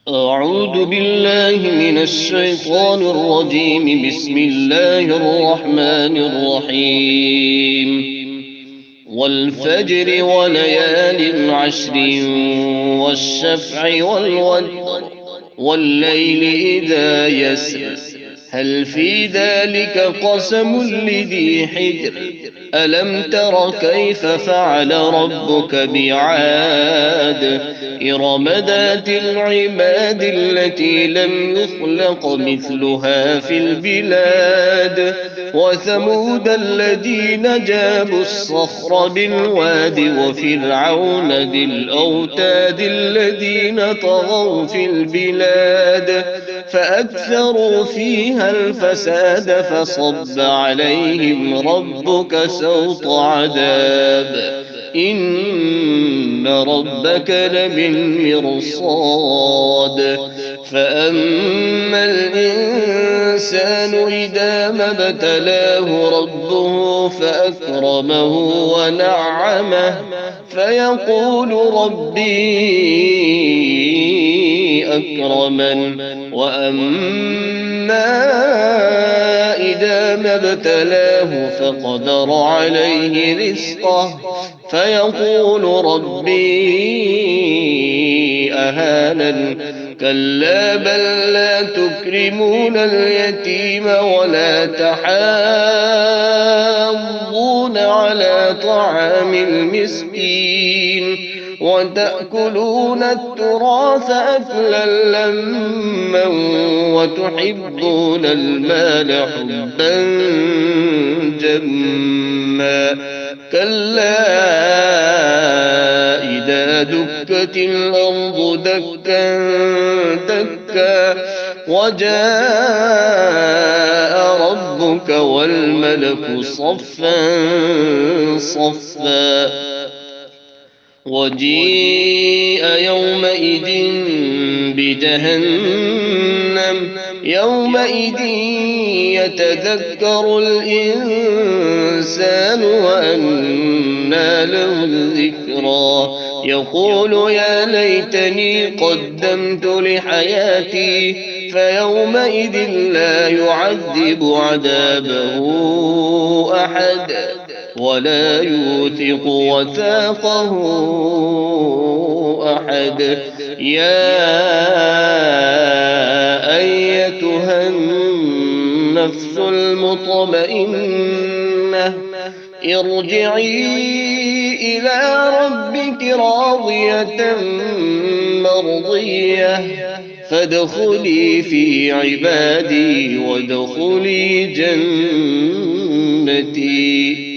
أعوذ بالله من الشيطان الرجيم. بسم الله الرحمن الرحيم. والفجر وليال عشر، والشفع والوتر، والليل إذا يسر، هل في ذلك قسم لذي حجر؟ ألم تر كيف فعل ربك بعاد؟ إرم ذات العماد التي لم يخلق مثلها في البلاد، وثمود الذين جابوا الصخر بالواد، وفرعون ذي الأوتاد الذين طغوا في البلاد، فأكثروا فيها الفساد، فصب عليهم ربك سوط عذاب، إن ربك لبالمرصاد. فأما الإنسان إذا ما ابتلاه ربه فأكرمه ونعمه فيقول ربي أكرمن، وأما إذا ما ابتلاه فقدر عليه رزقه فيقول ربي أهانن. كلا بل لا تكرمون اليتيم ولا تحاضون على طعام المسكين، وتأكلون التراث أكلا لما، وتحبون المال حبا جما. كلا إذا دكت الأرض دكا دكا، وجاء ربك والملك صفا صفا، وجيء يومئذ بجهنم، يومئذ يتذكر الإنسان وأنى له الذكرى، يقول يا ليتني قدمت لحياتي، فيومئذ لا يعذب عذابه أحد، ولا يوثق وثاقه أحد. يا أيتها النفس المطمئنة، ارجعي إلى ربك راضية مرضية، فادخلي في عبادي وادخلي جنتي.